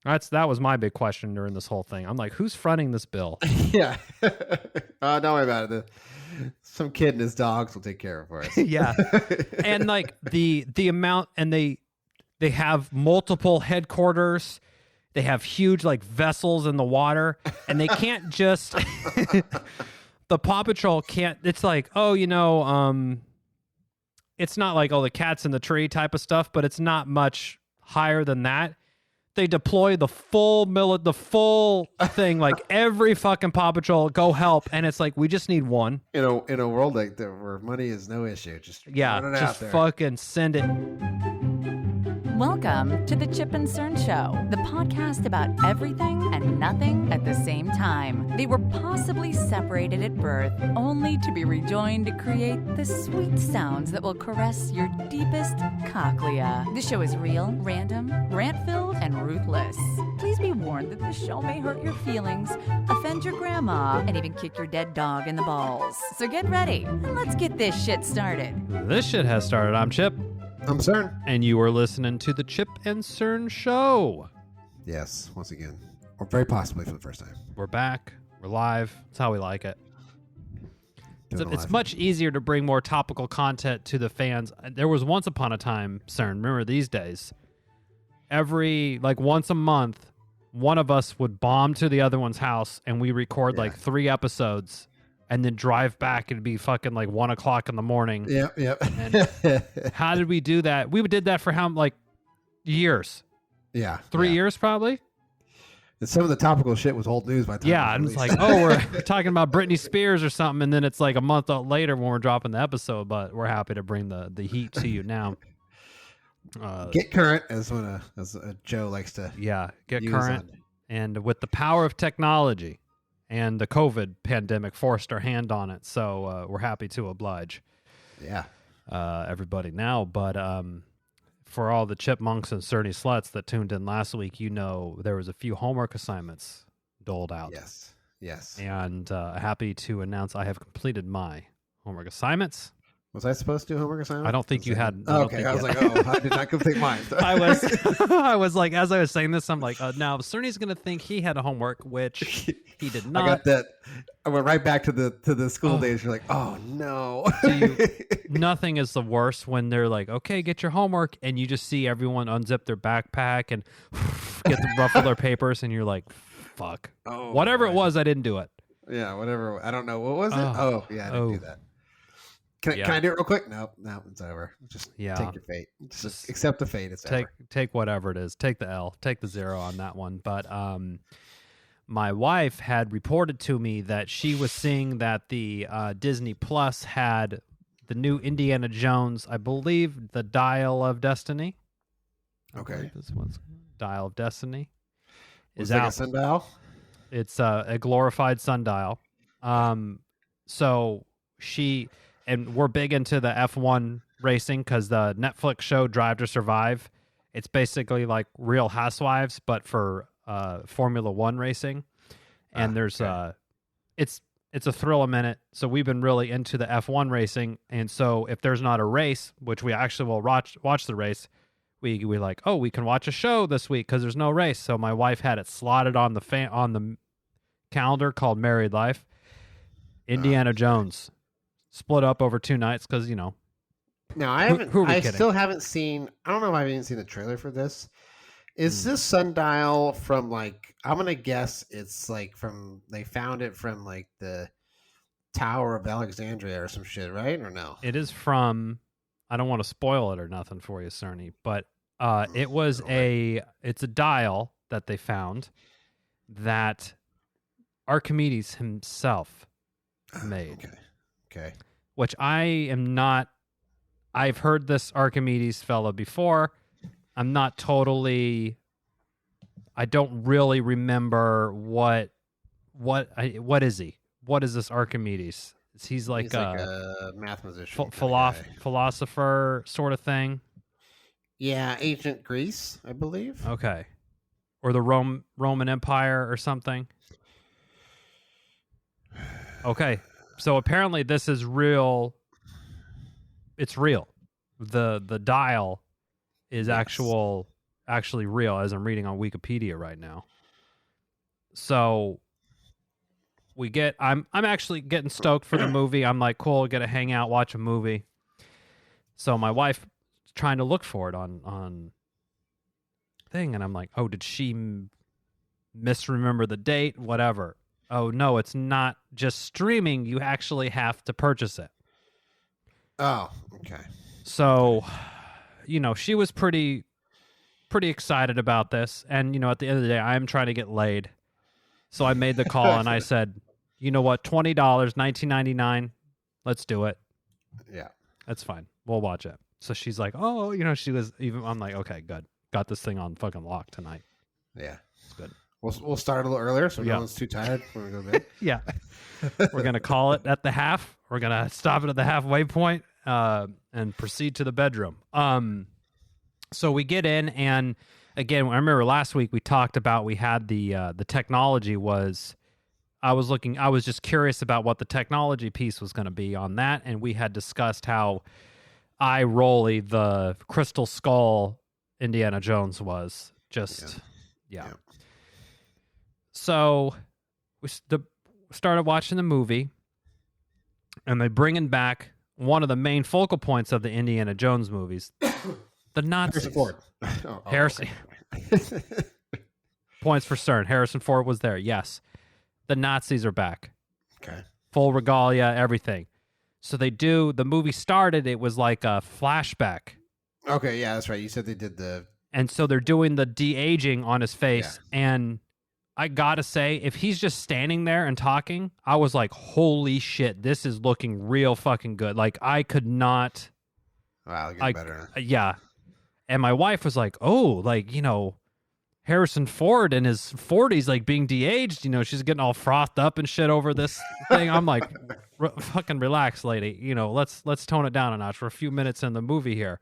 That was my big question during this whole thing. I'm like, who's fronting this bill? Yeah. Don't worry about it. Some kid and his dogs will take care of it for us. Yeah. And like the amount, and they have multiple headquarters. They have huge like vessels in the water, and they can't just the Paw Patrol can't. It's like, oh, it's not like, oh, the cat's in the tree type of stuff, but it's not much higher than that. They deploy the full thing, like every fucking Paw Patrol, go help, and it's like we just need one. In a world like that where money is no issue, just run it out just there. fucking send it. Welcome to the Chip and Cern Show, the podcast about everything and nothing at the same time. They were possibly separated at birth, only to be rejoined to create the sweet sounds that will caress your deepest cochlea. The show is real, random, rant-filled, and ruthless. Please be warned that the show may hurt your feelings, offend your grandma, and even kick your dead dog in the balls. So get ready, and let's get this shit started. This shit has started. I'm Chip. I'm Cern. And you are listening to the Chip and Cern Show. Yes, once again. Or very possibly for the first time. We're back. We're live. That's how we like it. It's live. much easier to bring more topical content to the fans. There was once upon a time, Cern, remember these days, once a month, one of us would bomb to the other one's house and we record like 3 episodes and then drive back. It'd be fucking like 1 o'clock in the morning. Yep. And how did we do that? We did that for years? Yeah. 3 years probably? And some of the topical shit was old news by the time. Yeah, and it's like, oh, we're talking about Britney Spears or something, and then it's like a month later when we're dropping the episode, but we're happy to bring the heat to you now. Get current, as Joe likes to. Yeah, get current. And with the power of technology and the COVID pandemic forced our hand on it, so we're happy to oblige. Yeah. Everybody now, but for all the chipmunks and Cerny sluts that tuned in last week, there was a few homework assignments doled out. Yes. And happy to announce I have completed my homework assignments. Was I supposed to do homework assignment? I don't think you had. Okay, I was like, oh, I did not complete mine. I was like, as I was saying this, I'm like, now Cerny's going to think he had a homework, which he did not. I got that. I went right back to the school days. You're like, oh no. Nothing is the worst when they're like, okay, get your homework, and you just see everyone unzip their backpack and ruffle their papers, and you're like, fuck. Oh, whatever it was, I didn't do it. Yeah, whatever. I don't know. What was it? Oh yeah, I didn't do that. Can I do it real quick? No, it's over. Just take your fate. Just accept the fate. It's over. Take whatever it is. Take the L. Take the 0 on that one. But my wife had reported to me that she was seeing that the Disney Plus had the new Indiana Jones, I believe, the Dial of Destiny. Okay. This one's Dial of Destiny. Is that a sundial? It's a glorified sundial. So she... And we're big into the F1 racing because the Netflix show Drive to Survive, it's basically like Real Housewives, but for Formula One racing. And there's it's a thrill a minute. So we've been really into the F1 racing. And so if there's not a race, which we actually will watch the race, we like, oh, we can watch a show this week because there's no race. So my wife had it slotted on the calendar called Married Life. Indiana Jones. Split up over 2 nights because, No, I haven't. Who are we I kidding? still haven't seen. I don't know if I've even seen the trailer for this. Is this sundial from like? I'm gonna guess it's like from. They found it from like the Tower of Alexandria or some shit, right? Or no? It is from. I don't want to spoil it or nothing for you, Cerny, but it was it's a dial that they found that Archimedes himself made. Okay. Which I am not. I've heard this Archimedes fella before. I'm not totally. I don't really remember what is he? What is this Archimedes? He's like a mathematician, philosopher sort of thing. Yeah, ancient Greece, I believe. Okay, or the Roman Empire or something. Okay. So apparently this is real. It's real. The dial is actual actually real, as I'm reading on Wikipedia right now. So I'm actually getting stoked for the movie. I'm like, cool, get to hang out, watch a movie. So my wife is trying to look for it on thing, and I'm like, oh, did she misremember the date? Whatever. Oh no, it's not just streaming. You actually have to purchase it. Oh, okay. So, she was pretty excited about this, and at the end of the day, I am trying to get laid. So I made the call and I said, you know what, $20, $19.99, let's do it. Yeah, that's fine. We'll watch it. So she's like, oh, she was even. I'm like, okay, good. Got this thing on fucking lock tonight. Yeah, it's good. We'll start a little earlier so no one's too tired when we go to bed. Yeah, we're gonna call it at the half. We're gonna stop it at the halfway point and proceed to the bedroom. So we get in, and again, I remember last week we talked about we had the technology was. I was just curious about what the technology piece was going to be on that, and we had discussed how eye rolly the Crystal Skull Indiana Jones was. Yeah. So we started watching the movie, and they're bringing back one of the main focal points of the Indiana Jones movies, the Nazis. Harrison Ford. Harrison. Okay. Points for Stern. Harrison Ford was there, yes. The Nazis are back. Okay. Full regalia, everything. So the movie started, it was like a flashback. Okay, yeah, that's right. You said they did the... And so they're doing the de-aging on his face. Yeah. And I gotta say, if he's just standing there and talking, I was like, holy shit, this is looking real fucking good. Like, I could not... Wow, get better. Yeah. And my wife was like, oh, like, Harrison Ford in his 40s, like being de-aged, she's getting all frothed up and shit over this thing. I'm like, fucking relax, lady. Let's tone it down a notch. We're a few minutes in the movie here.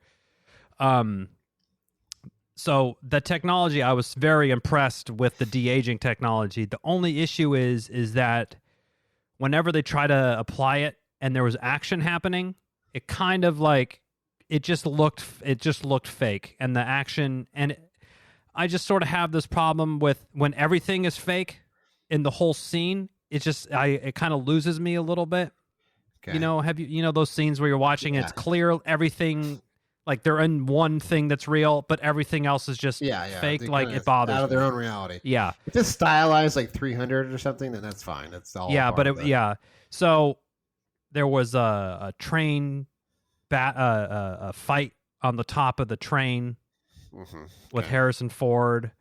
So the technology, I was very impressed with the de-aging technology. The only issue is that whenever they try to apply it and there was action happening, it kind of like it just looked fake, and the action and. I just sort of have this problem with when everything is fake in the whole scene. It kind of loses me a little bit. Okay. Have you those scenes where you're watching it's clear everything, like they're in one thing that's real, but everything else is just fake. Like it bothers out of me. Their own reality. Yeah, if it's stylized like 300 or something, then that's fine. That's all. Yeah, but So there was a train a fight on the top of the train. Mm-hmm. With Harrison Ford,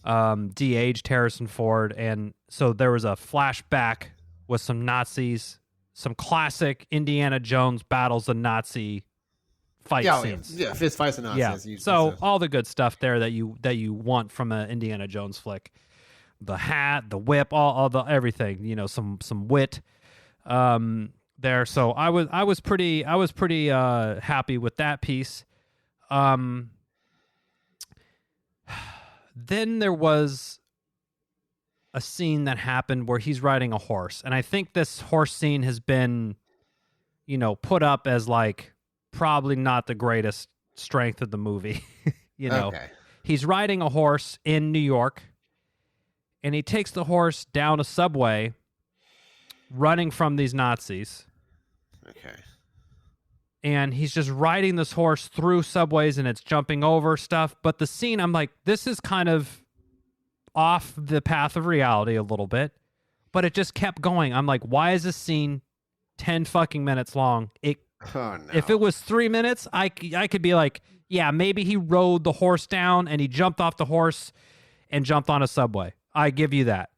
de-aged Harrison Ford, and so there was a flashback with some Nazis, some classic Indiana Jones battles of Nazi fight scenes. Yeah, fist fights and Nazis. Yeah. So all the good stuff there that you want from an Indiana Jones flick, the hat, the whip, all the everything. Some wit there. So I was pretty happy with that piece. Then there was a scene that happened where he's riding a horse. And I think this horse scene has been, put up as like probably not the greatest strength of the movie. Okay. He's riding a horse in New York, and he takes the horse down a subway running from these Nazis. Okay. And he's just riding this horse through subways, and it's jumping over stuff. But the scene, I'm like, this is kind of off the path of reality a little bit. But it just kept going. I'm like, why is this scene 10 fucking minutes long? If it was 3 minutes, I could be like, yeah, maybe he rode the horse down and he jumped off the horse and jumped on a subway. I give you that.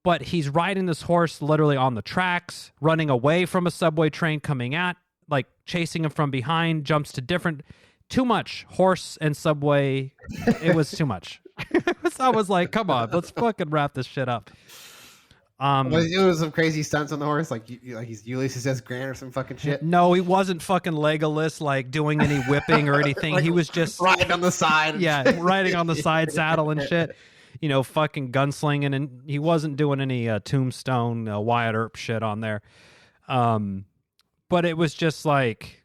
But he's riding this horse literally on the tracks, running away from a subway train coming at, like chasing him from behind, jumps to different, too much horse and subway. It was too much. So I was like, come on, let's fucking wrap this shit up. Was he doing some crazy stunts on the horse, like he's Ulysses S. Grant or some fucking shit? No, he wasn't fucking Legolas, like doing any whipping or anything. Like, he was just riding on the side. Yeah, riding on the side saddle and shit. Fucking gunslinging, and he wasn't doing any Tombstone Wyatt Earp shit on there. But it was just like,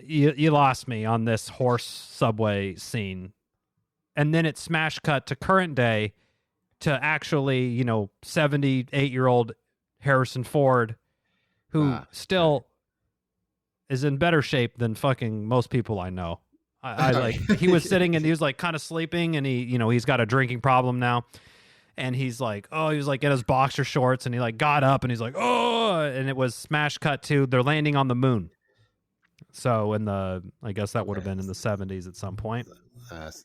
You lost me on this horse subway scene. And then it smash cut to current day to actually, 78-year-old Harrison Ford, who still is in better shape than fucking most people I know. I like, he was sitting and he was like kind of sleeping, and he's got a drinking problem now. And he's like, he was like in his boxer shorts, and he like got up and he's like, and it was smash cut to they're landing on the moon. So I guess that would have been in the 70s at some point.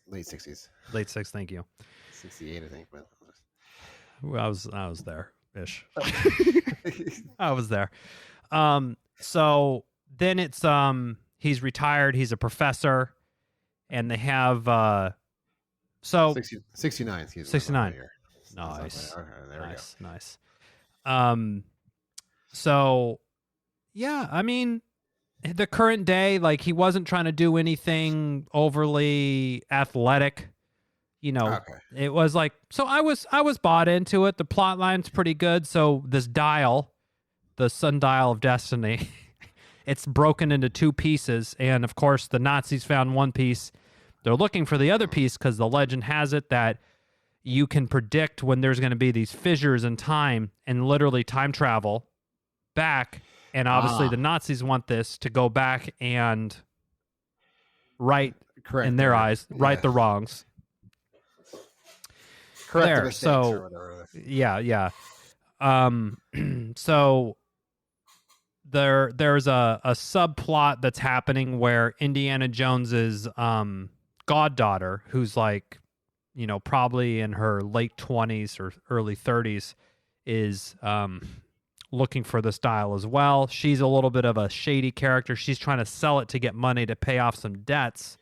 Late 60s. Late 60s, thank you. 68, I think. But I was there ish. I was there. So then it's he's retired. He's a professor, and they have 69. 69. Nice. Okay, there Nice. So yeah, I mean, the current day, like, he wasn't trying to do anything overly athletic. It was like, so I was bought into it. The plot line's pretty good. So this dial, the sundial of destiny, it's broken into two pieces. And of course, the Nazis found one piece. They're looking for the other piece because the legend has it that you can predict when there's going to be these fissures in time and literally time travel back. And obviously the Nazis want this to go back and right in their eyes, right the wrongs. Correct there. The mistakes or whatever. Yeah. So there's a subplot that's happening where Indiana Jones's goddaughter, who's like, probably in her late 20s or early 30s, is looking for this dial as well. She's a little bit of a shady character. She's trying to sell it to get money to pay off some debts.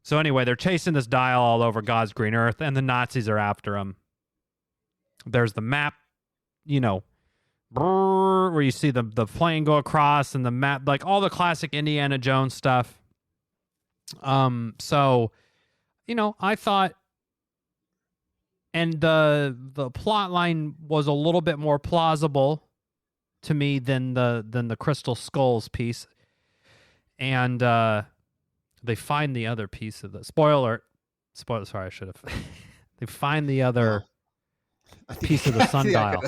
So anyway, they're chasing this dial all over God's green earth, and the Nazis are after them. There's the map, where you see the plane go across, and the map, like all the classic Indiana Jones stuff. So, I thought, and the plot line was a little bit more plausible to me than the Crystal Skulls piece. And they find the other piece of the spoiler. Sorry, I should have. They find the other piece of the sundial.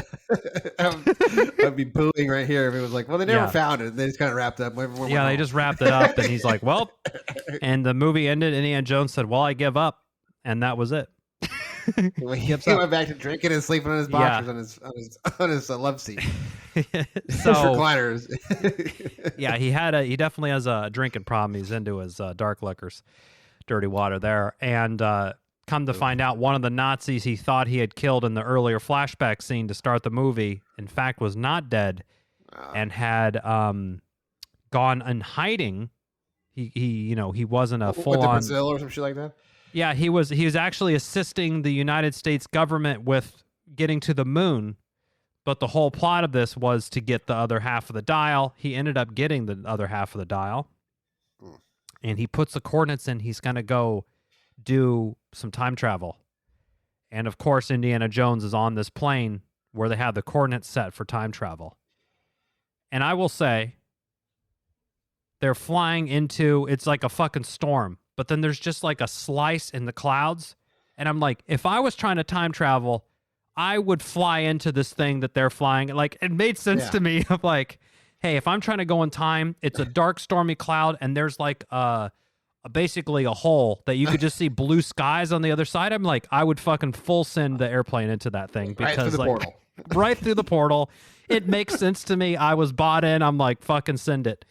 I'd be booing right here if it was like, well, they never found it. They just kind of wrapped up. They just wrapped it up, and he's like, well, and the movie ended. Indiana Jones said, well, I give up, and that was it. He went back to drinking and sleeping on his boxers on his love seat. So recliners. He definitely has a drinking problem. He's into his dark liquors, dirty water there. And come to find out, one of the Nazis he thought he had killed in the earlier flashback scene to start the movie, in fact, was not dead and had gone in hiding. He wasn't a full on Brazil or some shit like that. Yeah, he was actually assisting the United States government with getting to the moon, but the whole plot of this was to get the other half of the dial. He ended up getting the other half of the dial, and he puts the coordinates in. He's going to go do some time travel. And of course, Indiana Jones is on this plane where they have the coordinates set for time travel. And I will say, they're flying into, it's like a fucking storm. But then there's just like a slice in the clouds. And I'm like, if I was trying to time travel, I would fly into this thing that they're flying. Like, it made sense to me of like, hey, if I'm trying to go in time, it's a dark, stormy cloud, and there's like basically a hole that you could just see blue skies on the other side. I'm like, I would fucking full send the airplane into that thing because portal. Right through the portal. It makes sense to me. I was bought in. I'm like, fucking send it.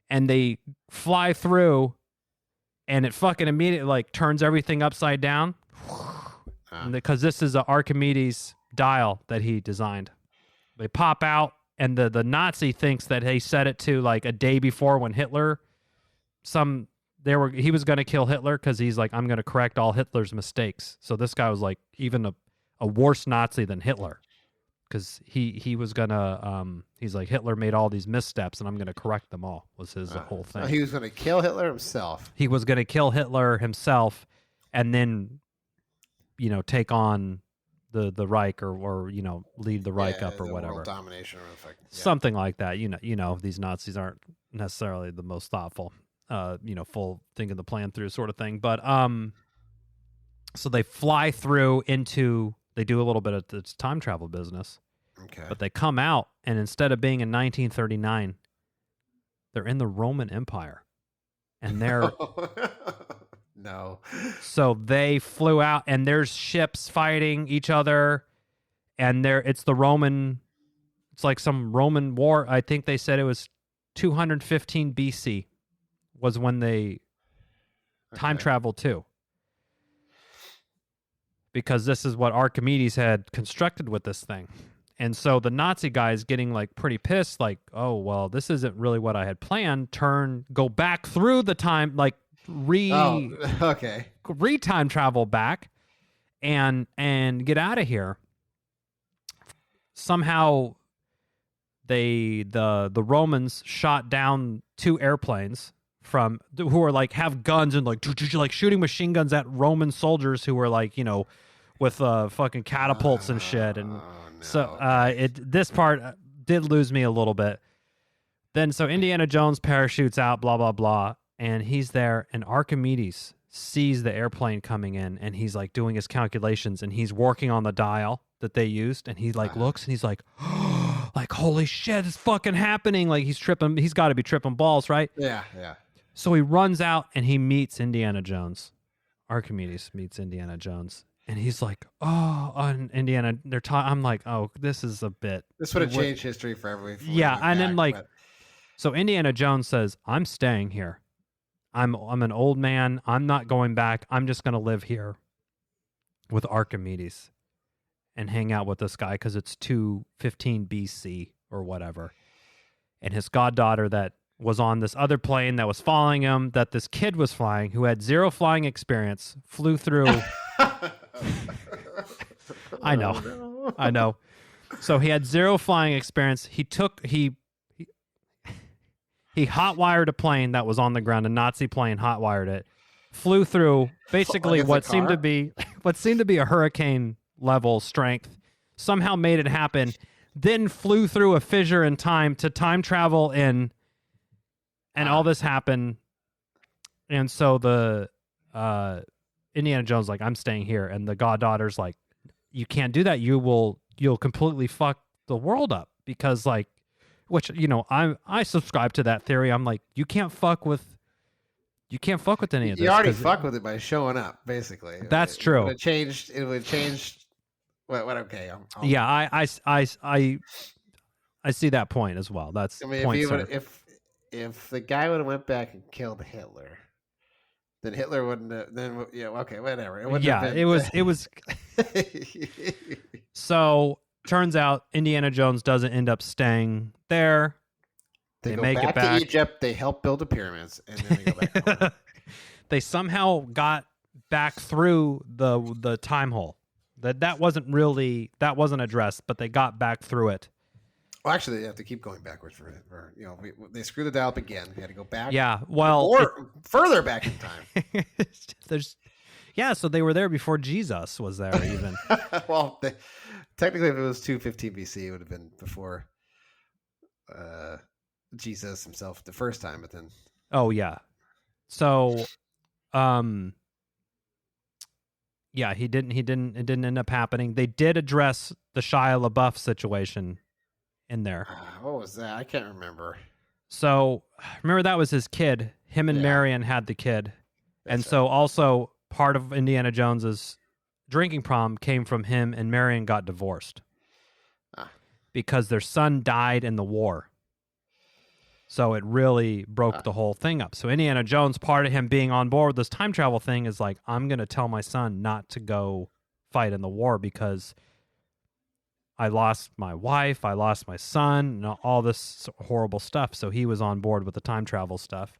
And they fly through. And it fucking immediately like turns everything upside down because this is a Archimedes dial that he designed. They pop out, and the Nazi thinks that he set it to like a day before when Hitler. He was going to kill Hitler because he's like, I'm going to correct all Hitler's mistakes. So this guy was like even a worse Nazi than Hitler. Because he was gonna he's like, Hitler made all these missteps and I'm gonna correct them all, was his whole thing. So he was gonna kill Hitler himself. He was gonna kill Hitler himself and then take on the Reich or lead the Reich up or the whatever. World domination or effect. Yeah. Something like that. These Nazis aren't necessarily the most thoughtful, full thinking the plan through sort of thing. But so they fly through they do a little bit of this time travel business. Okay. But they come out, and instead of being in 1939, they're in the Roman Empire. And they're no. So they flew out, and there's ships fighting each other, and it's like some Roman war. I think they said it was 215 BC was when they time traveled to. Because this is what Archimedes had constructed with this thing. And so the Nazi guy is getting like pretty pissed, like, oh, well, this isn't really what I had planned. Go back through the time, like re-time travel back and get out of here. Somehow the Romans shot down 2 airplanes who are like have guns and like shooting machine guns at Roman soldiers who were like, with fucking catapults and shit. And this part did lose me a little bit. Then so Indiana Jones parachutes out, blah, blah, blah. And he's there, and Archimedes sees the airplane coming in, and he's like doing his calculations, and he's working on the dial that they used, and he like looks and he's like, oh, like, holy shit, it's fucking happening. Like he's got to be tripping balls, right? Yeah. So he runs out and he meets Indiana Jones. Archimedes meets Indiana Jones. And he's like, oh, and Indiana, I'm like, oh, this is a bit. This would have changed history for everyone. Yeah, and then so Indiana Jones says, I'm staying here. I'm an old man. I'm not going back. I'm just going to live here with Archimedes and hang out with this guy because it's 215 BC or whatever. And his goddaughter that was on this other plane that was following him, that this kid was flying, who had 0 flying experience, flew through. I know. So he had 0 flying experience. He hotwired a plane that was on the ground, a Nazi plane, hotwired it, flew through basically what seemed to be a hurricane level strength, somehow made it happen, then flew through a fissure in time to time travel in, and all this happened. And so the Indiana Jones like, I'm staying here, and the goddaughter's like, you can't do that. You'll completely fuck the world up, because like, which I subscribe to that theory. I'm like, you can't fuck with any of this. You already fuck with it by showing up, basically. That's true. It would change. What? Okay. Yeah, I see that point as well. That's if the guy would have went back and killed Hitler, then Hitler wouldn't have. Then okay, whatever. It was. So turns out Indiana Jones doesn't end up staying there. They make it back to Egypt. They help build the pyramids, and then they go back home. They somehow got back through the time hole. That wasn't addressed, but they got back through it. Well, actually, they have to keep going backwards for they screw the dial up again. They had to go back. Yeah, well, or further back in time. So they were there before Jesus was there, even. Well, technically, if it was 215 BC, it would have been before Jesus himself the first time. But then, oh yeah, so, yeah, it didn't end up happening. They did address the Shia LaBeouf situation in there. What was that? I can't remember. So remember, that was his kid. Him and Marion had the kid. And so also part of Indiana Jones's drinking problem came from him and Marion got divorced because their son died in the war. So it really broke the whole thing up. So Indiana Jones, part of him being on board with this time travel thing is like, I'm going to tell my son not to go fight in the war because I lost my wife, I lost my son, and all this horrible stuff. So he was on board with the time travel stuff.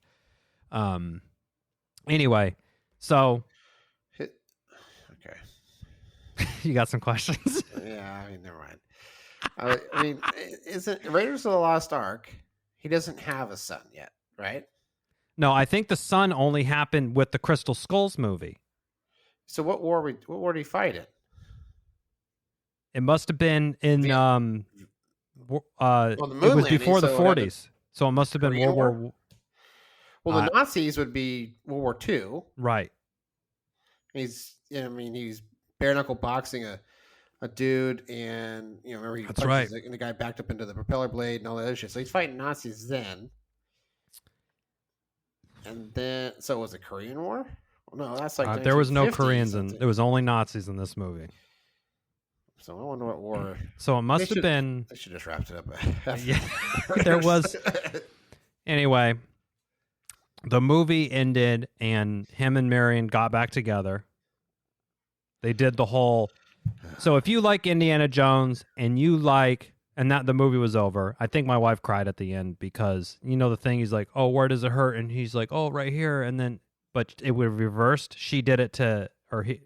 Anyway, so okay, you got some questions? Yeah, I mean, never mind. I mean, isn't Raiders of the Lost Ark? He doesn't have a son yet, right? No, I think the son only happened with the Crystal Skulls movie. So what war did he fight in? It must have been in the moon it was landing, before the so it had to- 40s. So it must have been Korean World War? War Well, the Nazis would be World War II. right. He's bare knuckle boxing a dude, and remember he That's punches right. and the guy backed up into the propeller blade and all that other shit. So he's fighting Nazis then. And then, so was it Korean War? Well, no, that's like There was no 1950 Koreans something. there was only Nazis in this movie. So I wonder what war. So it must have been. They should just wrapped it up. Yeah, there was. Anyway, the movie ended, and him and Marion got back together. They did the whole. So if you like Indiana Jones and you like, and that the movie was over, I think my wife cried at the end because the thing. He's like, "Oh, where does it hurt?" And he's like, "Oh, right here." And then, but it was reversed. She did it to.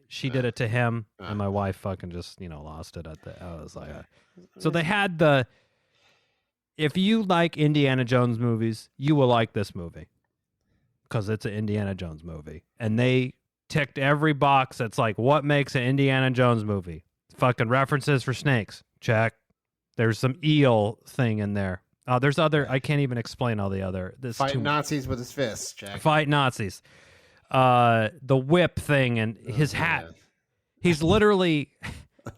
She did it to him, and my wife fucking just lost it at the. I was like, so they had the. If you like Indiana Jones movies, you will like this movie, because it's an Indiana Jones movie, and they ticked every box that's like, what makes an Indiana Jones movie? Fucking references for snakes, check. There's some eel thing in there. There's other. I can't even explain all the other. Fight Nazis with his fists, check. Fight Nazis. The whip thing and his hat. Yeah. He's literally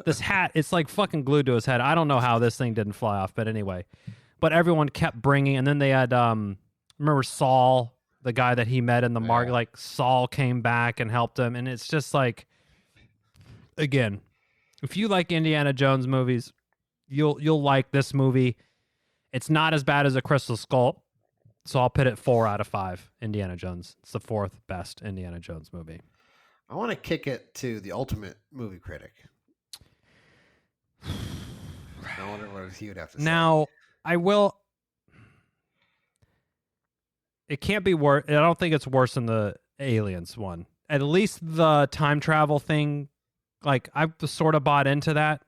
this hat. It's like fucking glued to his head. I don't know how this thing didn't fly off, but anyway. But everyone kept bringing, and then they had remember Saul, the guy that he met in the market. Like Saul came back and helped him, and it's just like, again, if you like Indiana Jones movies, you'll like this movie. It's not as bad as A Crystal Skull. So I'll put it 4 out of 5. Indiana Jones. It's the 4th best Indiana Jones movie. I want to kick it to the ultimate movie critic. I wonder what he would have to say. Now, I will. It can't be worse. I don't think it's worse than the Aliens one. At least the time travel thing, like I've sort of bought into that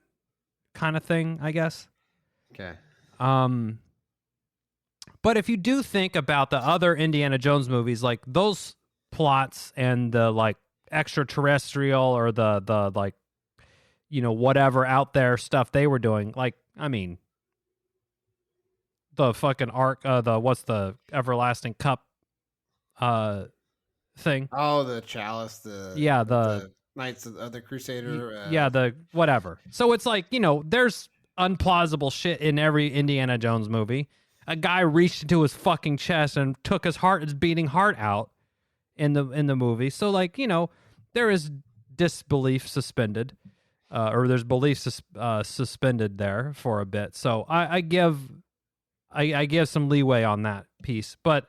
kind of thing, I guess. Okay. But if you do think about the other Indiana Jones movies, like those plots and the like extraterrestrial or the like, whatever out there stuff they were doing, like, I mean, the fucking arc, what's the everlasting cup, thing? Oh, the chalice, the Knights of the Crusader. The whatever. So it's like, there's unplausible shit in every Indiana Jones movie. A guy reached into his fucking chest and took his beating heart out in the movie. So like, there is disbelief suspended, or there's belief suspended there for a bit. So I give some leeway on that piece, but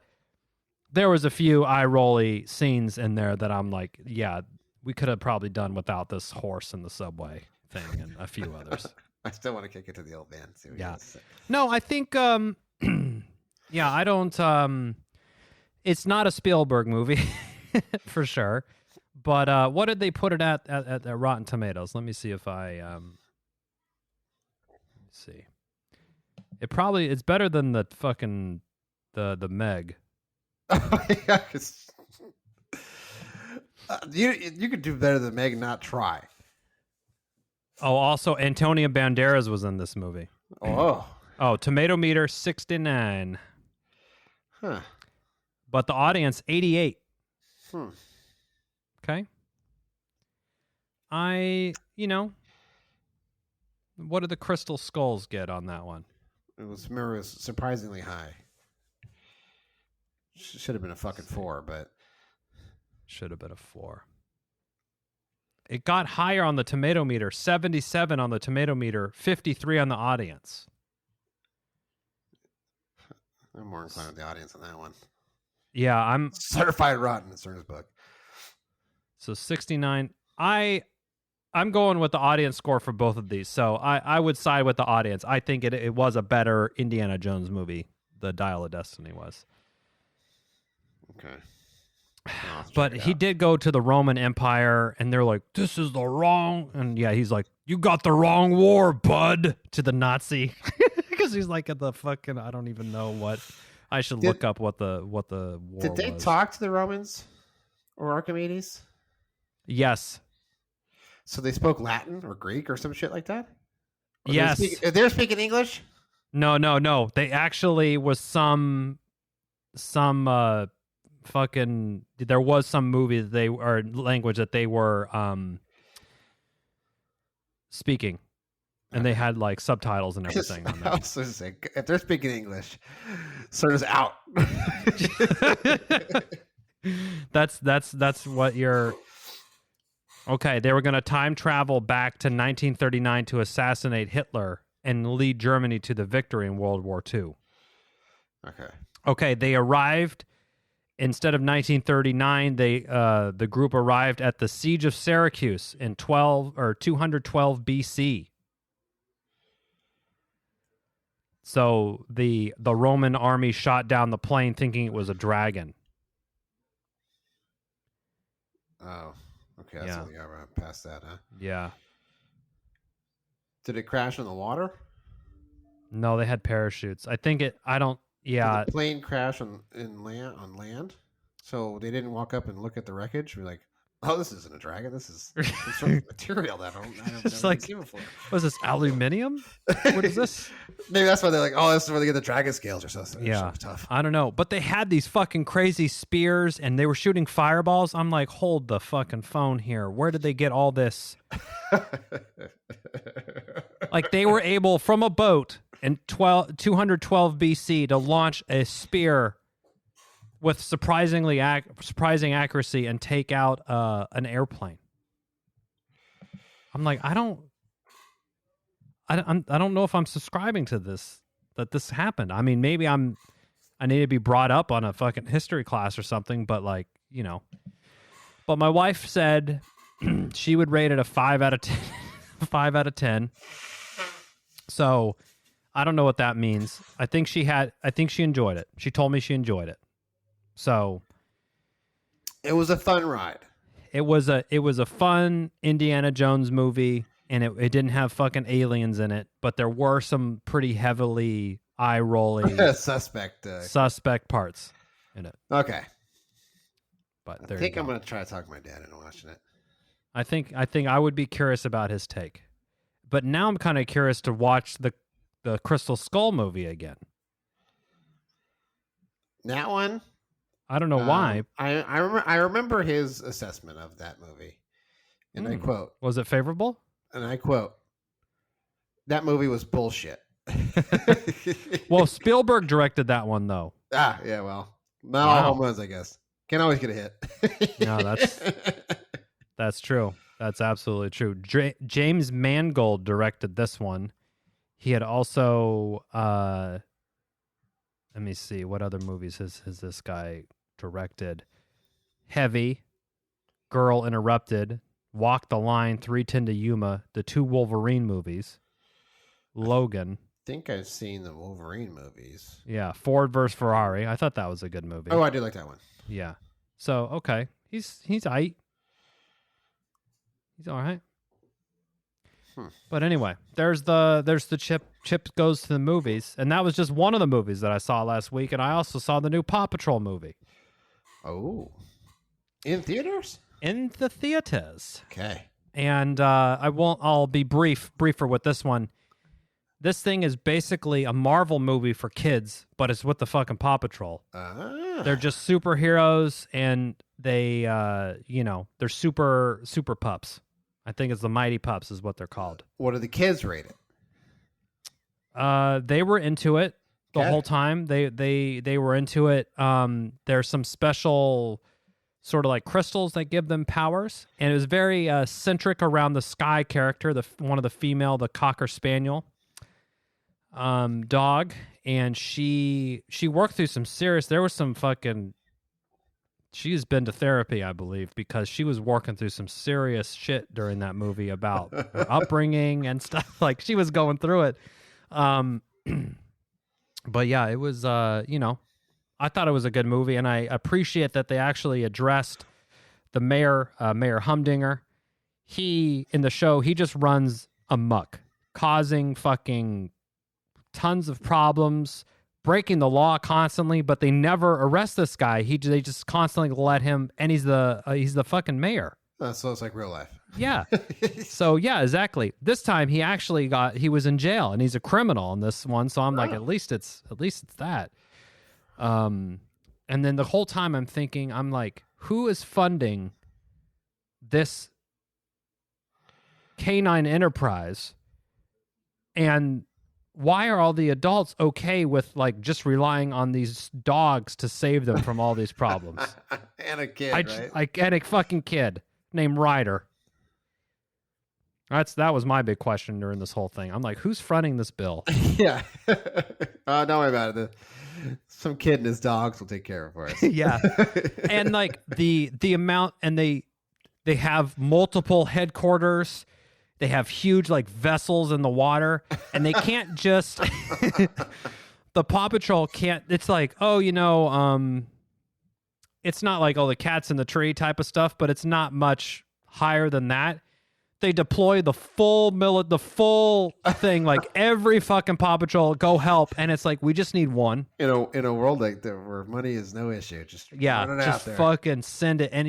there was a few eye-rolly scenes in there that I'm like, yeah, we could have probably done without this horse in the subway thing and a few others. I still want to kick it to the old man. See what he has to say. No, I think, yeah, I don't, it's not a Spielberg movie for sure, but, what did they put it at Rotten Tomatoes? Let me see if let's see. It's better than the fucking, the Meg. Yeah, you could do better than Meg, not try. Oh, also Antonio Banderas was in this movie. Oh, tomato meter 69. huh. But the audience 88. Okay. What did the Crystal Skulls get on that one? It was surprisingly high. Should have been a fucking 4, but should have been a 4. It got higher on the tomato meter, 77 on the tomato meter, 53 on the audience. I'm more inclined with the audience on that one. Yeah, I'm certified rotten in Stern's book. So 69. I'm going with the audience score for both of these. So I would side with the audience. I think it was a better Indiana Jones movie. The Dial of Destiny was. Okay. But he did go to the Roman Empire, and they're like, this is the wrong. And yeah, he's like, you got the wrong war, bud, to the Nazi. Because he's like at the fucking, I don't even know what. I should look up what the war Did they talk to the Romans or Archimedes? Yes. So they spoke Latin or Greek or some shit like that? Yes. They're speaking English? No. They actually was some fucking. There was some movie that they or language that they were speaking, and they had like subtitles and everything on I there. was going to say, if they're speaking English, Sir is out. That's what you're. Okay, they were going to time travel back to 1939 to assassinate Hitler and lead Germany to the victory in World War II. Okay, they arrived instead of 1939. The group arrived at the Siege of Syracuse in 212 BC. So the Roman army shot down the plane thinking it was a dragon. Oh, okay. That's what we got right past that, huh? Yeah. Did it crash in the water? No, they had parachutes. I think it. I don't. Yeah. Did the plane crash on land? So they didn't walk up and look at the wreckage. We're like, oh, this isn't a dragon. This is some sort of material that I've It's never like, seen before. Was this aluminium? What is this? Maybe that's why they're like, oh, this is where they get the dragon scales or something. Yeah, so tough. I don't know. But they had these fucking crazy spears and they were shooting fireballs. I'm like, hold the fucking phone here. Where did they get all this? Like they were able from a boat in 212 BC to launch a spear with surprising accuracy and take out an airplane. I'm like, I don't know if I'm subscribing to this, that this happened. I mean, maybe I need to be brought up on a fucking history class or something, but like, you know. But my wife said she would rate it a 5 out of 10. 5 out of 10. So I don't know what that means. I think she enjoyed it. She told me she enjoyed it. So it was a fun ride. It was a fun Indiana Jones movie, and it didn't have fucking aliens in it, but there were some pretty heavily eye-rolling suspect parts in it. Okay. But I think I'm going to try to talk my dad into watching it. I think I would be curious about his take. But now I'm kind of curious to watch the Crystal Skull movie again. That one? I don't know why. I remember his assessment of that movie. And I quote. Was it favorable? And I quote. That movie was bullshit. Well, Spielberg directed that one, though. Yeah, well. Not all home runs, I guess. Can't always get a hit. No, that's true. That's absolutely true. James Mangold directed this one. He had also... let me see. What other movies has this guy directed? Heavy, Girl Interrupted, Walk the Line, 3:10 to Yuma, the 2 Wolverine movies, Logan. I think I've seen the Wolverine movies. Yeah, Ford vs. Ferrari. I thought that was a good movie. Oh, I do like that one. Yeah. So, okay. He's aight. He's all right. But anyway, there's the Chip goes to the movies, and that was just one of the movies that I saw last week, and I also saw the new Paw Patrol movie. Oh, in theaters? In the theaters. Okay. And I'll be briefer with this one. This thing is basically a Marvel movie for kids, but it's with the fucking Paw Patrol. They're just superheroes, and they they're super pups. I think it's the Mighty Pups is what they're called. What do the kids rate it? They were into it the whole time. They were into it. There's some special sort of like crystals that give them powers, and it was very centric around the Sky character, one of the female, the Cocker Spaniel dog, and she worked through some serious. There was some fucking. She's been to therapy, I believe, because she was working through some serious shit during that movie about her upbringing and stuff. Like, she was going through it. But yeah, it was, I thought it was a good movie, and I appreciate that they actually addressed the mayor, Mayor Humdinger. In the show, he just runs amok, causing fucking tons of problems, breaking the law constantly, but they never arrest this guy. They just constantly let him, and he's the fucking mayor. So it's like real life. Yeah. So yeah, exactly. This time he was in jail and he's a criminal in this one. So I'm like, at least it's that. And then the whole time I'm thinking, I'm like, who is funding this canine enterprise? And why are all the adults okay with like just relying on these dogs to save them from all these problems? And a kid, right? And a fucking kid named Ryder. That was my big question during this whole thing. I'm like, who's fronting this bill? Yeah. Don't worry about it. Some kid and his dogs will take care of it for us. Yeah. And like the amount, and they have multiple headquarters. They have huge like vessels in the water, and they can't just the Paw Patrol can't. It's like, oh, it's not like, oh, the cat's in the tree type of stuff, but it's not much higher than that. They deploy the full thing, like every fucking Paw Patrol, go help, and it's like, we just need one. In a world like that where money is no issue, just run it just out there. Fucking send it. And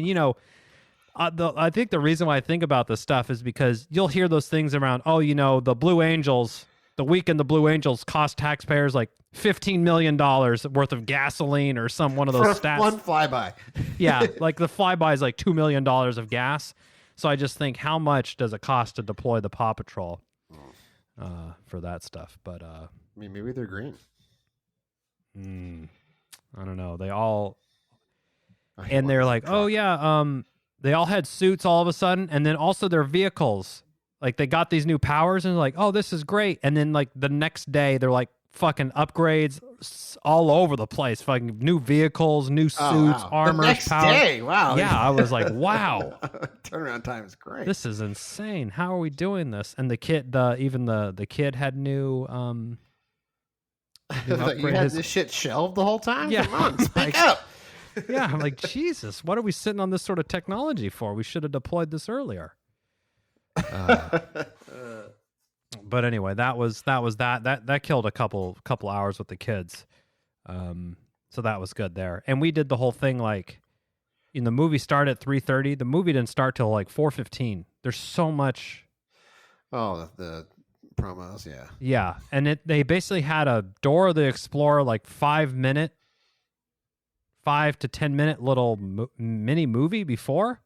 I think the reason why I think about this stuff is because you'll hear those things around, the Blue Angels, the weekend the Blue Angels cost taxpayers like $15 million worth of gasoline or one of those stats. One flyby. Yeah, like the flyby is like $2 million of gas. So I just think, how much does it cost to deploy the Paw Patrol for that stuff? But I mean, maybe they're green. I don't know. They all, and they're like, oh yeah, they all had suits all of a sudden, and then also their vehicles, like they got these new powers, and like, oh, this is great. And then like the next day, they're like fucking upgrades all over the place, fucking new vehicles, new suits, armor, the next day. Wow. Yeah, I was like, wow. Turnaround time is great. This is insane. How are we doing this? And the kid, the kid had new you had this shit shelved the whole time? Yeah. Come on, speak up. Yeah, I'm like, Jesus, what are we sitting on this sort of technology for? We should have deployed this earlier. But anyway, that killed a couple hours with the kids. So that was good there. And we did the whole thing like, the movie started at 3:30. The movie didn't start till like 4:15. There's so much. Oh, the promos, yeah. Yeah, and they basically had a Dora the Explorer like 5 to 10 minute little mini movie before.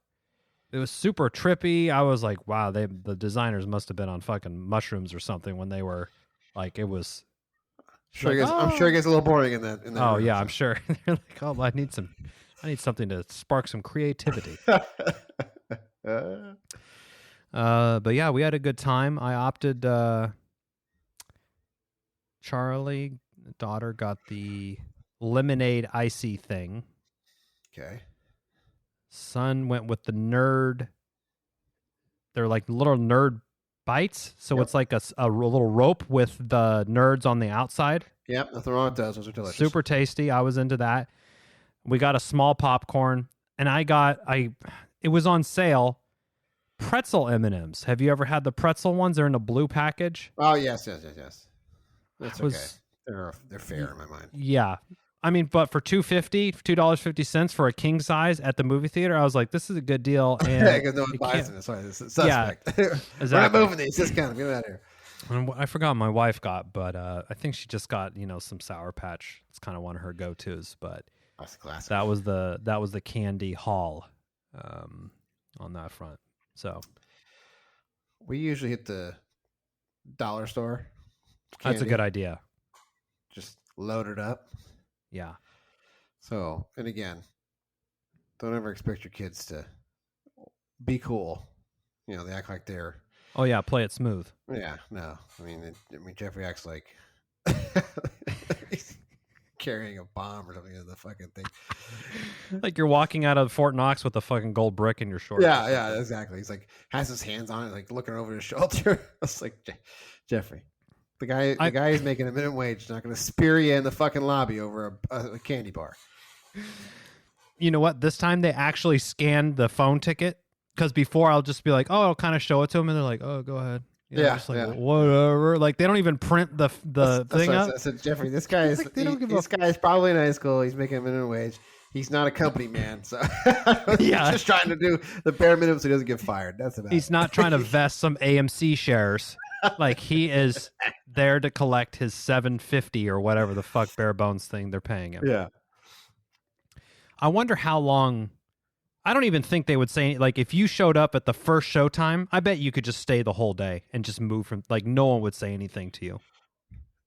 It was super trippy. I was like, wow, the designers must have been on fucking mushrooms or something when they were like, it was. I'm sure it gets a little boring in that. Oh room, yeah, so. I'm sure. They're like, oh, I need something to spark some creativity. But yeah, we had a good time. I opted. Charlie, daughter, got the lemonade icy thing. Okay. Son went with the nerd. They're like little nerd bites. So It's like a little rope with the nerds on the outside. Yep, nothing wrong with those. Those are delicious. Super tasty. I was into that. We got a small popcorn, and it was on sale. Pretzel M&Ms. Have you ever had the pretzel ones? They're in a blue package. Oh, yes. That's okay. They're fair in my mind. Yeah. I mean, but for $2.50 for a king size at the movie theater, I was like, this is a good deal. And because no one buys them. That's why it's a suspect. Yeah, exactly. We're not moving these. Just kind of get out of here. And I forgot what my wife got, but I think she just got some Sour Patch. It's kind of one of her go-tos. But that's classic. That was the candy haul on that front. So we usually hit the dollar store. Candy. That's a good idea. Just load it up. Yeah. So, and again, don't ever expect your kids to be cool. They act like they're. Oh yeah, play it smooth. Yeah, no. I mean, Jeffrey acts like he's carrying a bomb or something in the fucking thing. Like you're walking out of Fort Knox with a fucking gold brick in your shorts. Yeah, exactly. He's like has his hands on it, like looking over his shoulder. I was like, Jeffrey. The guy is making a minimum wage. Not going to spear you in the fucking lobby over a candy bar. You know what? This time they actually scanned the phone ticket, because before I'll just be like, oh, I'll kind of show it to them, and they're like, oh, go ahead. Just like, whatever. Like they don't even print the thing up. I said, Jeffrey, this guy is probably in high school. He's making a minimum wage. he's not a company man, so Yeah. he's just trying to do the bare minimum so he doesn't get fired. That's about He's it. not trying to vest some AMC shares. Like, he is there to collect his $750 or whatever the fuck bare bones thing they're paying him. Yeah. I wonder how long. I don't even think they would say, like, if you showed up at the first showtime, I bet you could just stay the whole day and just move from, like, no one would say anything to you.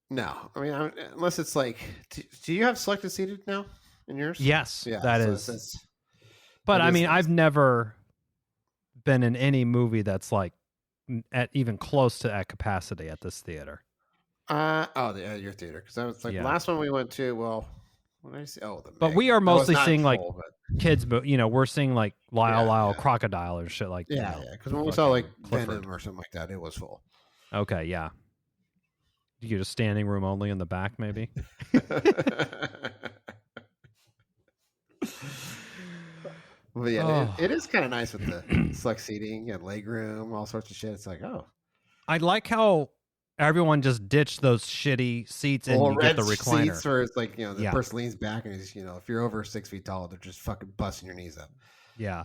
No, I mean, unless it's like, do you have selected seated now in yours? Yes, Yeah, that so is. But I mean, I've never been in any movie that's like at even close to at capacity at this theater. Your theater, because I was like the last one we went to. Well, what did I see? Oh, but we are mostly seeing full, like but... kids, but we're seeing like Lyle Crocodile or shit like yeah. Because when we saw like Venom or something like that, it was full. Okay, yeah. You get a standing room only in the back, maybe. But yeah, it is kind of nice with the select seating and leg room, all sorts of shit. It's like, I like how everyone just ditched those shitty seats and you get the recliner. Seats where it's like, the person leans back and he's, if you're over 6 feet tall, they're just fucking busting your knees up. Yeah.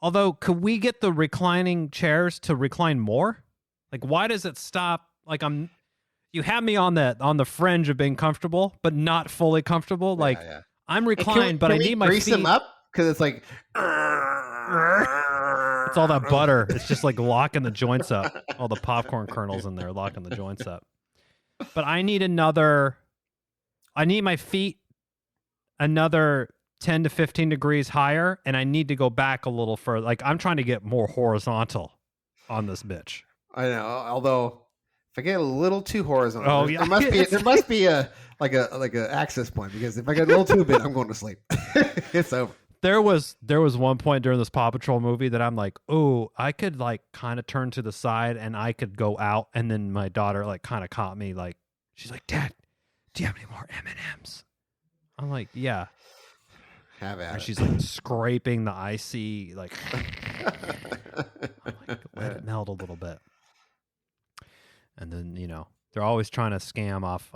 Although, could we get the reclining chairs to recline more? Like, why does it stop? Like, you have me on the fringe of being comfortable, but not fully comfortable. Like, I'm reclined, but I need my grease feet. Them up because it's like it's all that butter. It's just like locking the joints up. All the popcorn kernels in there locking the joints up. But I need my feet another 10 to 15 degrees higher, and I need to go back a little further. Like, I'm trying to get more horizontal on this bitch. I know, although if I get a little too horizontal, there must be a access point, because if I get a little too big, I'm going to sleep. It's over. There was one point during this Paw Patrol movie that I'm like, oh, I could like kind of turn to the side and I could go out, and then my daughter like kind of caught me, like she's like, Dad, do you have any more M&Ms? I'm like, yeah. Have at it. She's like scraping the icy, like, I'm like, let it melt a little bit. And then, they're always trying to scam off,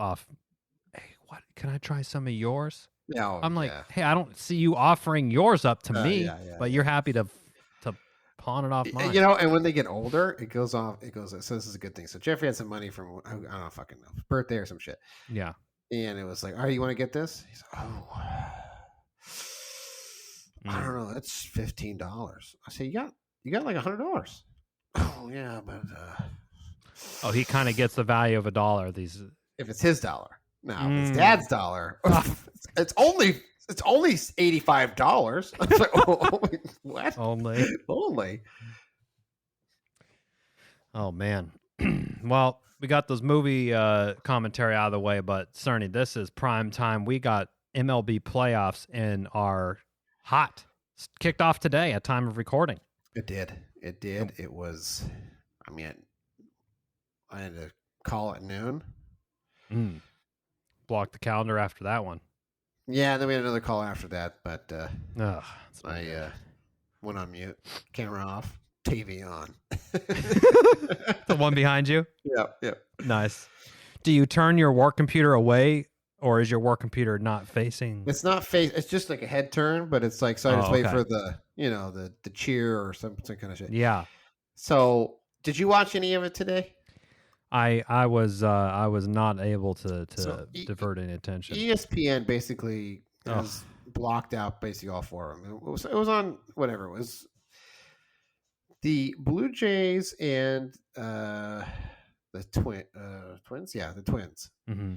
hey, what, can I try some of yours? No, I'm like, hey, I don't see you offering yours up to me, but you're happy to pawn it off mine. And when they get older, it goes off. So this is a good thing. So Jeffrey had some money from, I don't fucking know, birthday or some shit. Yeah. And it was like, all right, you want to get this? He's like, I don't know. That's $15. I say, you got like $100. Oh yeah, but he kind of gets the value of $1. These, if it's his dollar. Now, if it's Dad's dollar, it's only $85. I was like, what? Only. Oh man. Well, we got those movie commentary out of the way, but Cerny, this is prime time. We got MLB playoffs in our hot. Kicked off today at time of recording. It did. It was, I had to call at noon. Block the calendar after that one. Yeah, then we had another call after that, but I went on mute, camera off, TV on. The one behind you? Yeah. Nice. Do you turn your work computer away, or is your work computer not facing? It's not face. It's just like a head turn, but it's like, so I just wait for the, the cheer or some kind of shit. Yeah. So, did you watch any of it today? I was not able to divert any attention. ESPN basically has blocked out basically all four of them. It was on whatever it was. The Blue Jays and the Twins. Yeah, the Twins. Mm-hmm.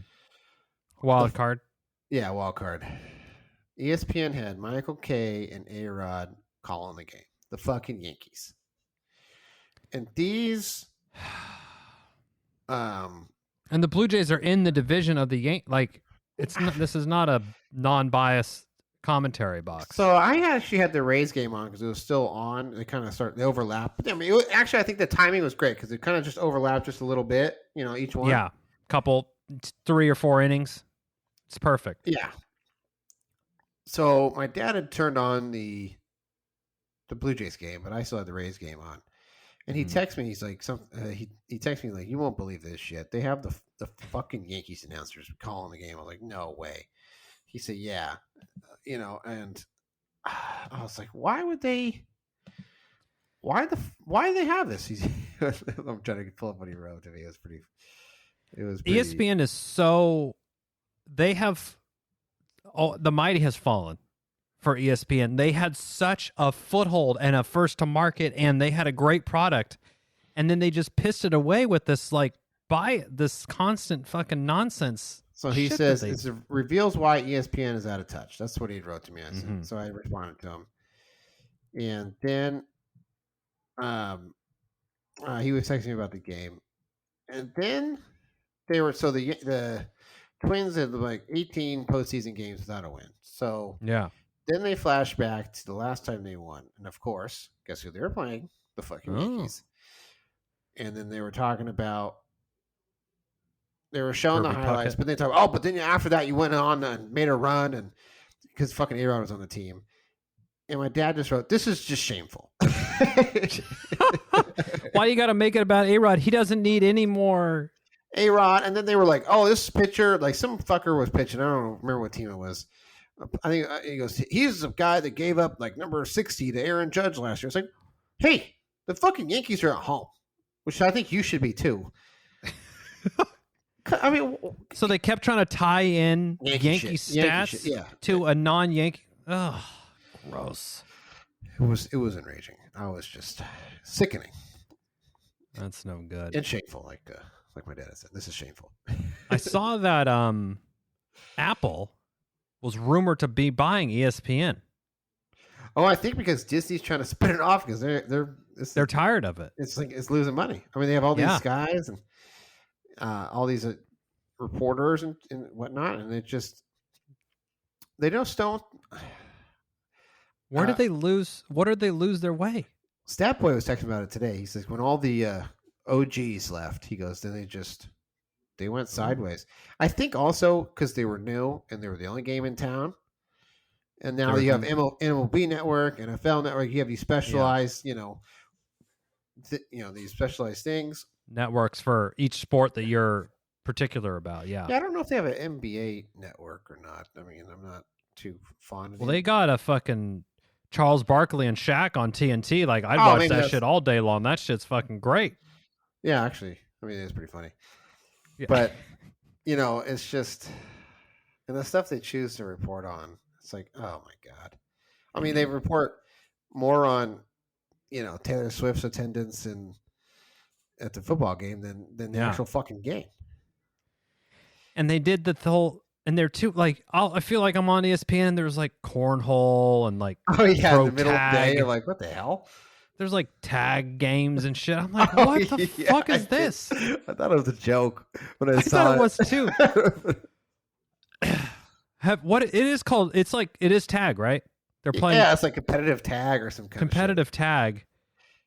Wild card. Yeah, wild card. ESPN had Michael Kay and A-Rod calling the game. The fucking Yankees. And these. And the Blue Jays are in the division of the Yankees. Like, this is not a non-biased commentary box. So I actually had the Rays game on because it was still on. They kind of they overlap. But actually, I think the timing was great because it kind of just overlapped just a little bit. Each one. Yeah, couple 3 or 4 innings. It's perfect. Yeah. So my dad had turned on the Blue Jays game, but I still had the Rays game on. And he texts me. He's like, he texts me like, you won't believe this shit. They have the fucking Yankees announcers calling the game. I was like, no way. He said, yeah, and I was like, why would they? Why do they have this? I'm trying to pull up what he wrote to me. It was pretty. ESPN is so they have. Oh, the mighty has fallen for ESPN. They had such a foothold and a first to market, and they had a great product, and then they just pissed it away with this this constant fucking nonsense. So he says it reveals why ESPN is out of touch. That's what he wrote to me. So I responded to him, and then he was texting me about the game, and then they were the Twins had like 18 postseason games without a win. So yeah. Then they flash back to the last time they won, and of course, guess who they were playing? The fucking Yankees. And then they were talking about. They were showing the highlights, but they talk. But then after that, you went on and made a run, and because fucking A-Rod was on the team, and my dad just wrote, "This is just shameful." Why you got to make it about A-Rod? He doesn't need any more A-Rod. And then they were like, "Oh, this pitcher, like some fucker was pitching. I don't remember what team it was. I think he goes, he's the guy that gave up like number 60 to Aaron Judge last year." It's like, hey, the fucking Yankees are at home, which I think you should be too. I mean, so they kept trying to tie in Yankee stats to a non-Yankee. Oh, gross. It was enraging. I was just sickening. That's no good. And shameful, like my dad said. This is shameful. I saw that Apple was rumored to be buying ESPN. Oh, I think because Disney's trying to spin it off because they're tired of it. It's like it's losing money. I mean, they have all these guys and all these reporters and whatnot, and they just don't. Where did they lose? What did they lose their way? Statboy was texting about it today. He says when all the OGs left, he goes, then they went sideways. I think also because they were new and they were the only game in town, and now you have MLB Network, NFL Network. You have these specialized, these specialized things. Networks for each sport that you're particular about. Yeah. I don't know if they have an NBA network or not. I mean, I'm not too fond of it. Well, they got a fucking Charles Barkley and Shaq on TNT. Like, I'd watch that shit all day long. That shit's fucking great. Yeah, actually. I mean, it's pretty funny. Yeah. But, it's just... And the stuff they choose to report on, it's like, oh, my God. I mean, they report more on, Taylor Swift's attendance at the football game than the actual fucking game. And they did the whole... And they're too I feel like I'm on ESPN. And there's like cornhole and like in the middle of the day. You're like, what the hell? There's like tag games and shit. I'm like, what the fuck is this? I thought it was a joke when I saw it. It was too. What it is called? It's like it is tag, right? They're playing. Yeah, it's like competitive tag or some kind competitive of tag,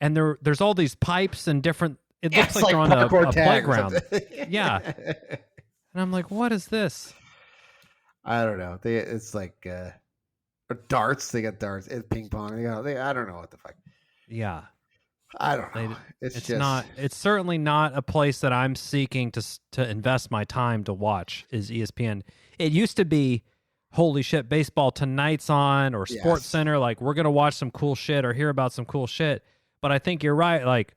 and there's all these pipes and different. It looks like they're on a playground. Yeah, and I'm like, what is this? I don't know. It's like darts. They got darts. It's ping pong. I don't know what the fuck. Yeah, I don't know. It's just not. It's certainly not a place that I'm seeking to invest my time to watch. Is ESPN? It used to be, holy shit, baseball tonight's on or Sports Center. Like we're gonna watch some cool shit or hear about some cool shit. But I think you're right. Like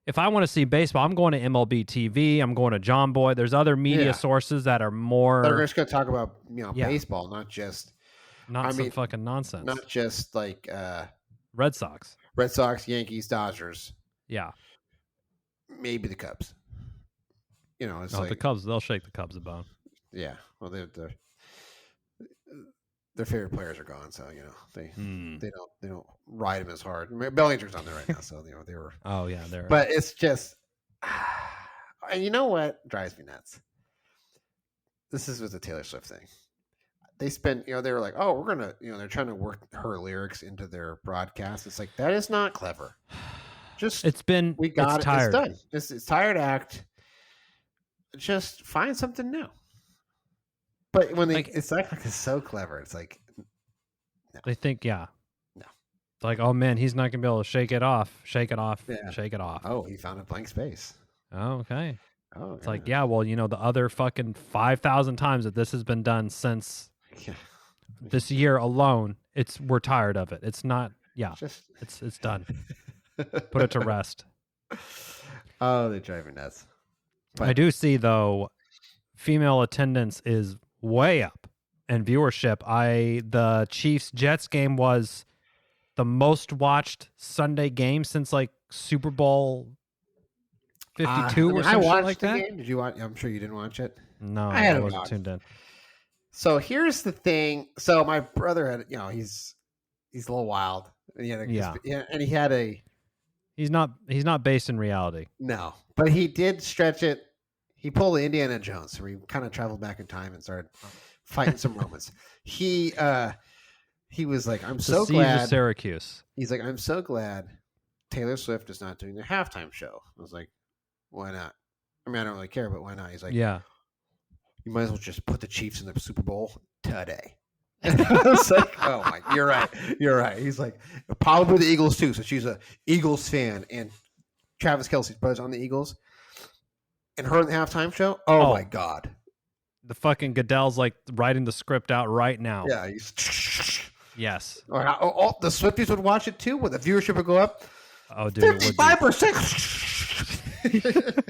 if I want to see baseball, I'm going to MLB TV. I'm going to John Boy. There's other media sources that are more. They're just going to talk about baseball, not just some fucking nonsense. Not just like Red Sox, Yankees, Dodgers. Yeah, maybe the Cubs. It's the Cubs. They'll shake the Cubs a bone. Yeah, well, their favorite players are gone, so they don't ride them as hard. Bellinger's on there right now, so they were. Oh yeah, they're. But it's just, and you know what drives me nuts? This is with the Taylor Swift thing. They spent, they were like, oh, we're gonna, they're trying to work her lyrics into their broadcast. It's like that is not clever. Just it's done. It's done. It's tired act. Just find something new. But when it's like it's so clever, it's like no. They think, no. It's like, oh man, he's not gonna be able to shake it off. Shake it off. Oh, he found a blank space. Oh, okay. Oh, it's like, well, the other fucking 5,000 times that this has been done since this year alone, we're tired of it. It's not. Yeah, Just it's done. Put it to rest. oh, they drive me nuts. But I do see though, female attendance is way up and viewership. The Chiefs Jets game was the most watched Sunday game since like Super Bowl 52 or I something watched like the that. game. Did you watch? I'm sure you didn't watch it. No, I had I it wasn't on. tuned in. So here's the thing. So my brother had, he's a little wild. And he had and he had a He's not based in reality. no, but he did stretch it. He pulled the Indiana Jones, where he kind of traveled back in time and started fighting some Romans. He was like, I'm so Siege of glad. Syracuse. He's like, I'm so glad Taylor Swift is not doing the halftime show. I was like, why not? I mean, I don't really care, but why not? He's like, Yeah. You might as well just put the Chiefs in the Super Bowl today. I was like, oh my, you're right. He's like, probably the Eagles too. So she's a Eagles fan, and Travis Kelce's brother's on the Eagles, and her in the halftime show. Oh my God, the fucking Goodell's like writing the script out right now. yeah. Yes. The Swifties would watch it too, where the viewership would go up. Oh, dude, it would be. 55%.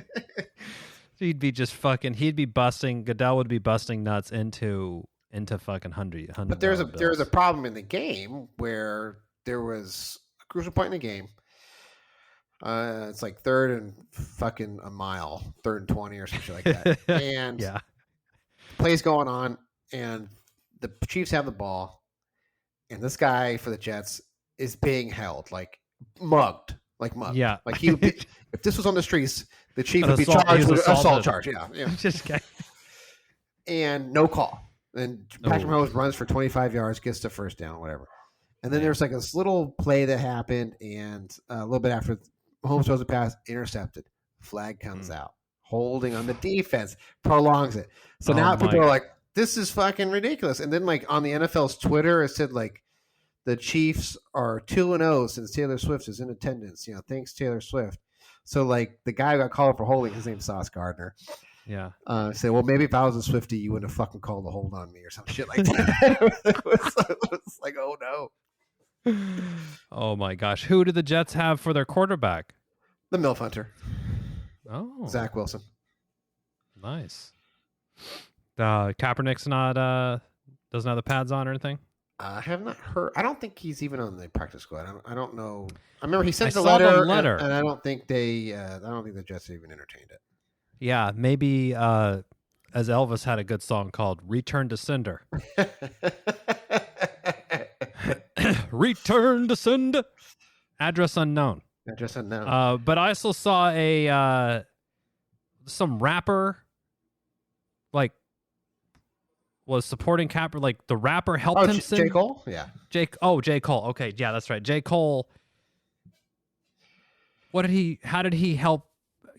He'd be just fucking. He'd be busting. Goodell would be busting nuts into fucking hundred. But there's a problem in the game where there was a crucial point in the game. It's like third and fucking a mile, 3rd and 20 or something like that. And yeah, plays going on, and the Chiefs have the ball, and this guy for the Jets is being held like mugged. Yeah, like he would be, if this was on the streets, the Chief would be assault- charged he was with an assault assaulted. charge. Yeah. just kidding. And no call. And Patrick Mahomes runs for 25 yards, gets the first down, whatever. And then there's like this little play that happened, and a little bit after Mahomes throws a pass, intercepted. Flag comes out. Holding on the defense prolongs it. So now people are like, this is fucking ridiculous. And then like on the NFL's Twitter, it said like the Chiefs are 2-0 since Taylor Swift is in attendance. Thanks Taylor Swift. So like the guy who got called for holding, his name's Sauce Gardner. Yeah. Say, well, maybe if I was a Swiftie, you wouldn't have fucking called a hold on me or some shit like that. it was like, oh no. Oh my gosh. Who did the Jets have for their quarterback? The MILF Hunter. Oh, Zach Wilson. Nice. Kaepernick's not doesn't have the pads on or anything. I have not heard. I don't think he's even on the practice squad. I don't know. I remember he sent I a saw the letter, letter. and I don't think they. I don't think the Jets even entertained it. Yeah, maybe as Elvis had a good song called "Return to Cinder." Return to Cinder. Address unknown. Address unknown. But I also saw a some rapper like was supporting Kaepernick. Like the rapper helped him. J. Cole. Yeah. J. Cole. Okay, yeah, that's right. J. Cole. How did he help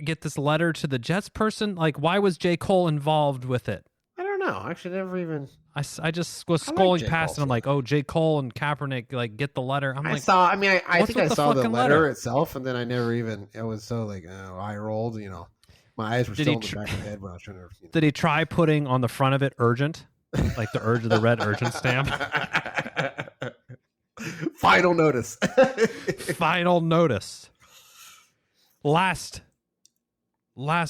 get this letter to the Jets person? Like, why was J. Cole involved with it? I don't know. Actually, never even. I just was I like scrolling J. past Cole, and I'm like, oh, J. Cole and Kaepernick, like, get the letter. I'm I like, saw. I mean, I what's think I with the saw the fucking letter letter? itself, and then I never even. It was so like I rolled. My eyes were Did still he in the back of my head when I was trying to. did he try putting on the front of it urgent, like the red urgent stamp? Final notice. Final notice. Last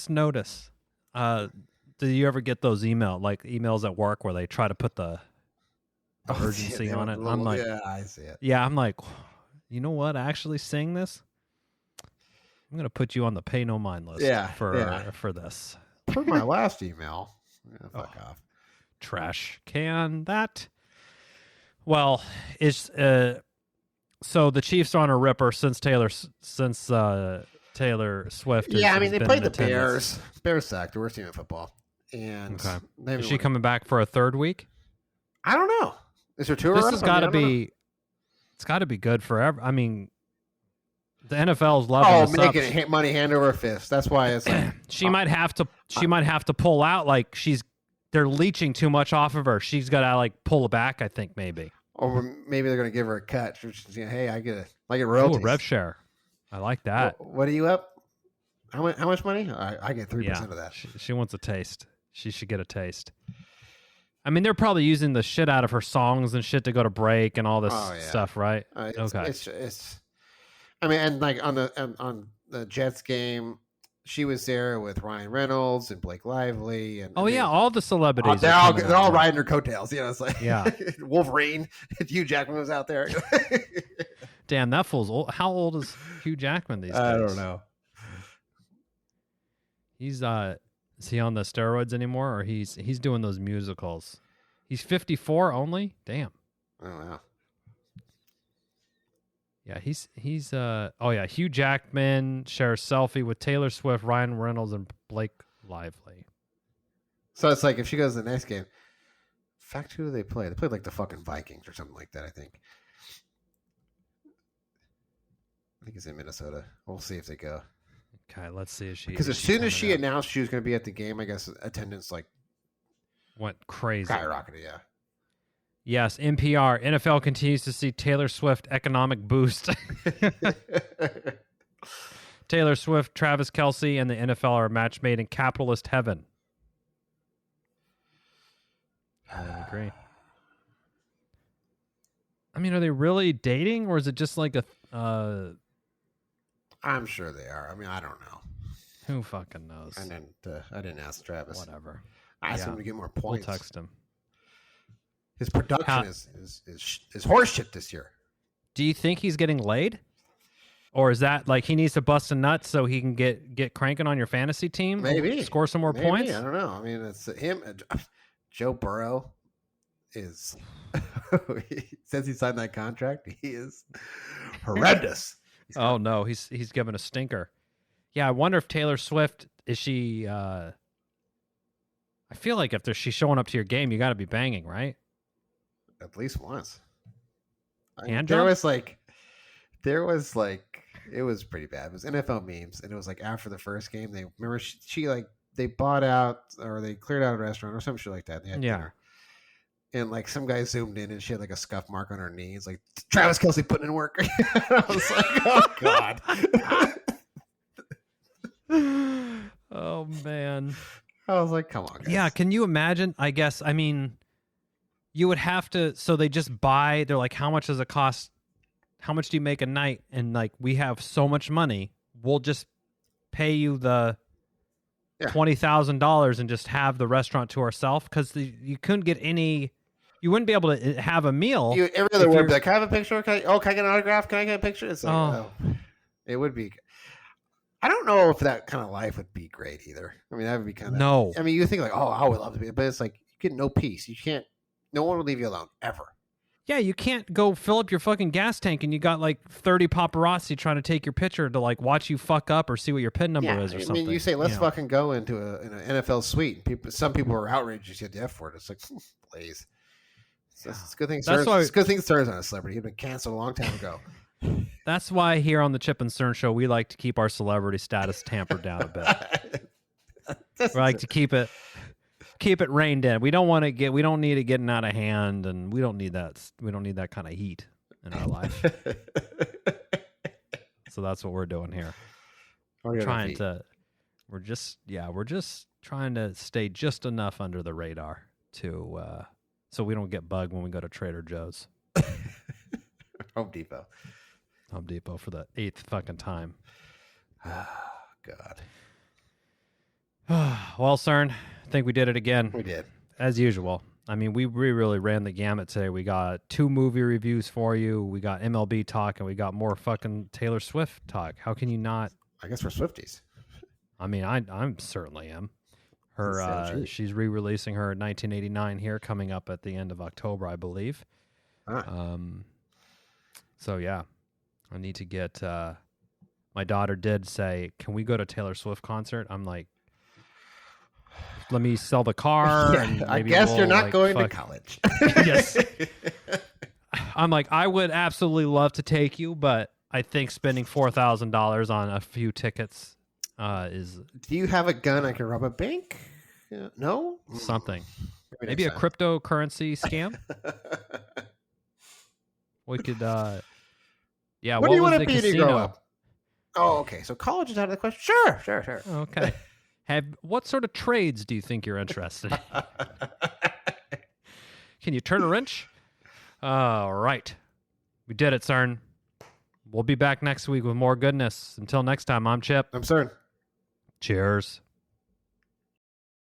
notice. Do you ever get those emails at work where they try to put the urgency on it? I'm like, yeah, I see it. yeah, I'm like, you know what? Actually seeing this, I'm gonna put you on the pay no mind list. For this. For my last email. Yeah, fuck off. Trash can that. Well, it's so the Chiefs are on a ripper since Taylor Swift. Yeah, I mean has they been played in the attendance. Bears. Bears sucked. The worst team in football. And Okay. Is she coming back for a third week? I don't know. Is there two? This has got to be. It's got to be good forever. I mean, the NFL's loving this making it money hand over fist. That's why it's like she might have to. She might have to pull out. Like they're leeching too much off of her. She's got to like pull back. I think maybe. Or maybe they're going to give her a cut. Hey, I get royalties. Ooh, rev share. I like that. What are you up? How much money? I get 3% of that. She wants a taste. She should get a taste. I mean, they're probably using the shit out of her songs and shit to go to break and all this stuff, right? Okay. It's. I mean, and like on the Jets game, she was there with Ryan Reynolds and Blake Lively and all the celebrities. They're all riding her coattails. You know, it's like Wolverine. Hugh Jackman was out there. Damn, that fool's old. How old is Hugh Jackman these days? I don't know. He's is he on the steroids anymore, or he's doing those musicals? He's 54 only. Damn. Oh wow. Yeah, he's Hugh Jackman shares selfie with Taylor Swift, Ryan Reynolds, and Blake Lively. So it's like if she goes to the next game. In fact, who do they play? They played like the fucking Vikings or something like that. I think it's in Minnesota. We'll see if they go. Okay, let's see if she. Because as soon as she announced she was going to be at the game, I guess attendance went crazy. Skyrocketed, yeah. Yes, NPR. NFL continues to see Taylor Swift economic boost. Taylor Swift, Travis Kelce, and the NFL are a match made in capitalist heaven. I agree. I mean, are they really dating, or is it just like a... I'm sure they are. I mean, I don't know. Who fucking knows? I didn't ask Travis. Whatever. I asked him to get more points. We'll text him. His production is horse shit this year. Do you think he's getting laid? Or is that like he needs to bust a nut so he can get cranking on your fantasy team? Maybe. Score some more points? I don't know. I mean, it's him. Joe Burrow is... since he signed that contract, he is horrendous. Oh, no. He's given a stinker. Yeah, I wonder if Taylor Swift, is she... I feel like if she's showing up to your game, you got to be banging, right? At least once. There was it was pretty bad. It was NFL memes, and it was like after the first game, they bought out or they cleared out a restaurant or some shit like that. They had dinner. And like some guy zoomed in and she had like a scuff mark on her knee. It's like Travis Kelce putting in work. I was like, oh God. Oh man. I was like, come on, guys. Yeah, can you imagine? I guess, I mean, you would have to, so they just buy, they're like, how much does it cost? How much do you make a night? And like, we have so much money, we'll just pay you the $20,000 and just have the restaurant to ourselves, because you couldn't get any, you wouldn't be able to have a meal. Every other word, like, can I have a picture? Can I get an autograph? Can I get a picture? It's like, it would be. I don't know if that kind of life would be great either. I mean, that would be kind of... No. I mean, you think like, oh, I would love to be... But it's like, you get no peace. You can't... No one will leave you alone, ever. Yeah, you can't go fill up your fucking gas tank and you got like 30 paparazzi trying to take your picture to like watch you fuck up or see what your PIN number is or something. I mean, you say, let's fucking go into an NFL suite. Some people are outraged you said the F word. It's like, please. It's a good thing Stern's not a celebrity. He'd been canceled a long time ago. That's why here on the Chip and Stern Show, we like to keep our celebrity status tampered down a bit. We like to keep it reined in. We don't need it getting out of hand, and we don't need that. We don't need that kind of heat in our life. So that's what we're doing here. We're just trying to stay just enough under the radar to so we don't get bugged when we go to Trader Joe's. Home Depot for the 8th fucking time. God. Well, CERN, I think we did it again. We did. As usual. I mean, we really ran the gamut today. We got 2 movie reviews for you. We got MLB talk, and we got more fucking Taylor Swift talk. How can you not? I guess we're Swifties. I mean, I certainly am. She's re-releasing her 1989 here, coming up at the end of October, I believe. So yeah, I need to get. My daughter did say, "Can we go to Taylor Swift concert?" I'm like, "Let me sell the car." Yeah, and I guess you're not going to college. Yes. I'm like, I would absolutely love to take you, but I think spending $4,000 on a few tickets is. Do you have a gun I can rob a bank? No? Something. Maybe a cryptocurrency scam? We could, yeah. What do you want to be to grow up? Oh, okay. So college is out of the question? Sure. Okay. What sort of trades do you think you're interested in? Can you turn a wrench? All right. We did it, CERN. We'll be back next week with more goodness. Until next time, I'm Chip. I'm certain. Cheers.